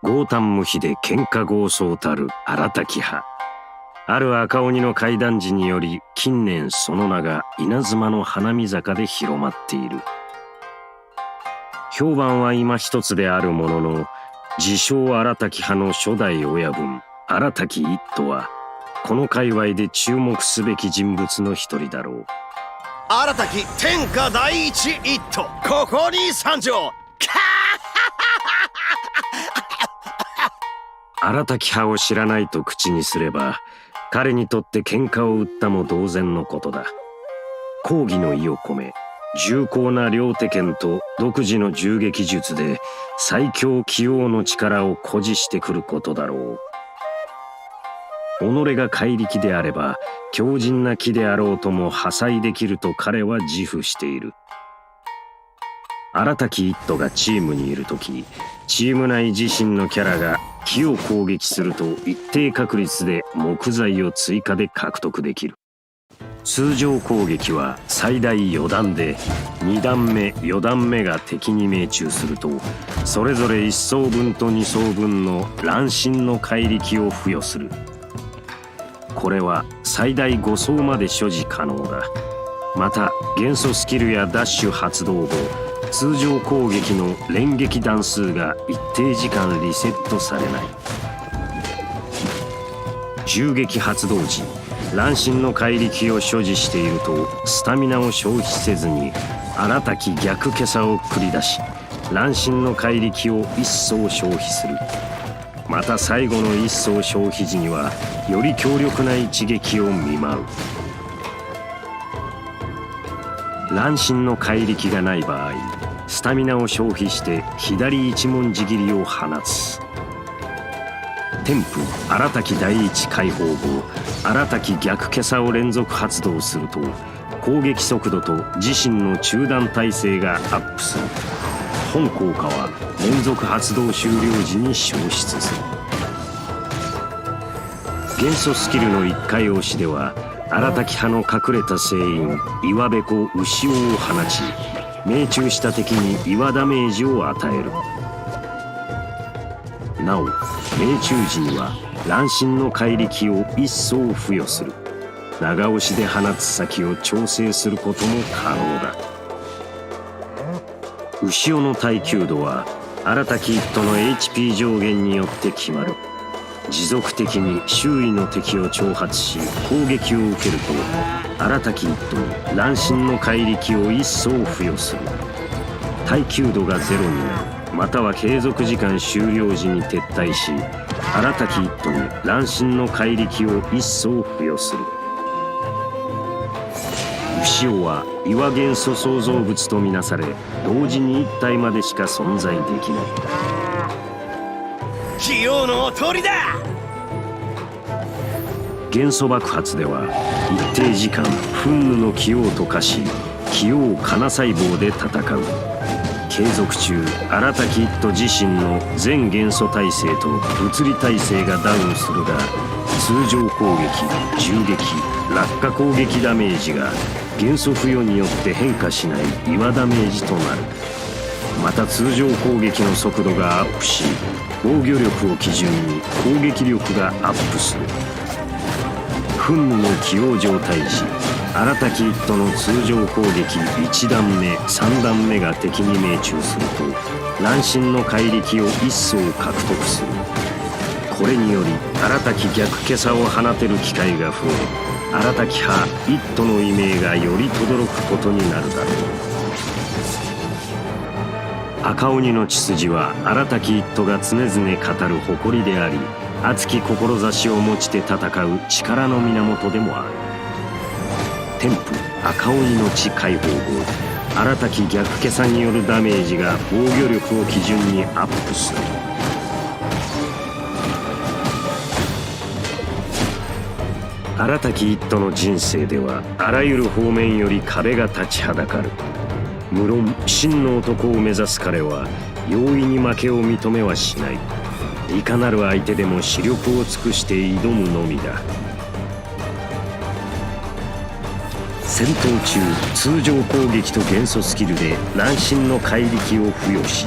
豪胆無比で喧嘩豪壮たる荒滝派。ある赤鬼の怪談時により近年その名が稲妻の花見坂で広まっている。評判は今一つであるものの、自称荒滝派の初代親分荒滝一斗はこの界隈で注目すべき人物の一人だろう。荒滝天下第一一斗、ここに参上。荒滝派を知らないと口にすれば、彼にとって喧嘩を売ったも同然のことだ。抗議の意を込め、重厚な両手剣と独自の銃撃術で最強器用の力を誇示してくることだろう。己が怪力であれば強靭な木であろうとも破砕できると彼は自負している。荒滝一斗がチームにいるとき、チーム内自身のキャラが木を攻撃すると一定確率で木材を追加で獲得できる。通常攻撃は最大4段で、2段目4段目が敵に命中するとそれぞれ1層分と2層分の乱心の怪力を付与する。これは最大5層まで所持可能だ。また元素スキルやダッシュ発動後、通常攻撃の連撃弾数が一定時間リセットされない。銃撃発動時、乱心の怪力を所持しているとスタミナを消費せずに荒滝逆袈裟を繰り出し、乱心の怪力を一層消費する。また最後の一層消費時にはより強力な一撃を見舞う。乱心の怪力がない場合、スタミナを消費して左一文字斬りを放つ。天賦荒滝第一解放後、荒滝逆袈裟を連続発動すると攻撃速度と自身の中断耐性がアップする。本効果は連続発動終了時に消失する。元素スキルの1回押しでは荒滝派の隠れた聖員岩べこ牛尾を放ち、命中した敵に岩ダメージを与える。なお命中時には乱心の怪力を一層付与する。長押しで放つ先を調整することも可能だ。牛尾の耐久度は荒滝一斗の HP 上限によって決まる。持続的に周囲の敵を挑発し攻撃を受けると、荒滝一斗に乱心の怪力を一層付与する。耐久度がゼロになる、または継続時間終了時に撤退し、荒滝一斗に乱心の怪力を一層付与する。牛尾は岩元素創造物とみなされ、同時に1体までしか存在できない。器用の鳥だ。元素爆発では一定時間憤怒の気を溶かし、気を金細胞で戦う。継続中荒滝一斗自身の全元素耐性と物理耐性がダウンするが、通常攻撃、銃撃、落下攻撃ダメージが元素付与によって変化しない岩ダメージとなる。また通常攻撃の速度がアップし、防御力を基準に攻撃力がアップする。憤怒の起用状態時、荒滝一斗の通常攻撃1段目3段目が敵に命中すると乱心の怪力を一層獲得する。これにより荒滝逆袈裟を放てる機会が増え、荒滝派一斗の異名がより轟くことになるだろう。赤鬼の血筋は荒滝一斗が常々語る誇りであり、熱き志を持ちて戦う力の源でもある。天賦赤鬼の血解放後、荒滝逆袈裟によるダメージが防御力を基準にアップする。荒滝一斗の人生ではあらゆる方面より壁が立ちはだかる。無論真の男を目指す彼は容易に負けを認めはしない。いかなる相手でも視力を尽くして挑むのみだ。戦闘中通常攻撃と元素スキルで乱心の怪力を付与し、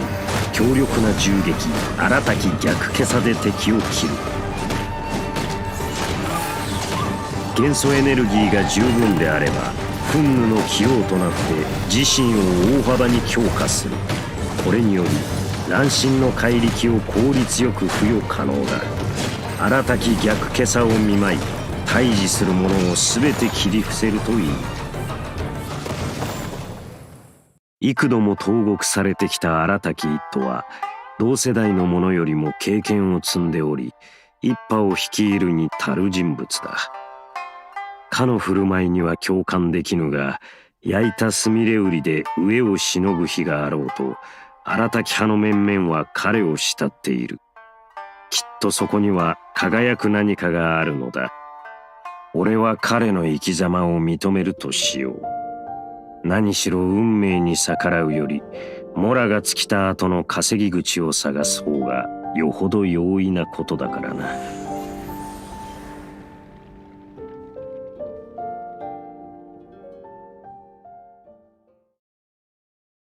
強力な銃撃荒たき逆袈裟で敵を斬る。元素エネルギーが十分であれば憤怒の起用となって自身を大幅に強化する。これにより乱心の怪力を効率よく付与可能だ。荒たき逆袈裟を見舞い対峙する者を全て切り伏せるといい。幾度も投獄されてきた荒たき一党は同世代の者よりも経験を積んでおり、一派を率いるに足る人物だ。かの振る舞いには共感できぬが、焼いたすみれ売りで飢えをしのぐ日があろうと荒たき派の面々は彼を慕っている。きっとそこには輝く何かがあるのだ。俺は彼の生き様を認めるとしよう。何しろ運命に逆らうよりモラが尽きた後の稼ぎ口を探す方がよほど容易なことだからな。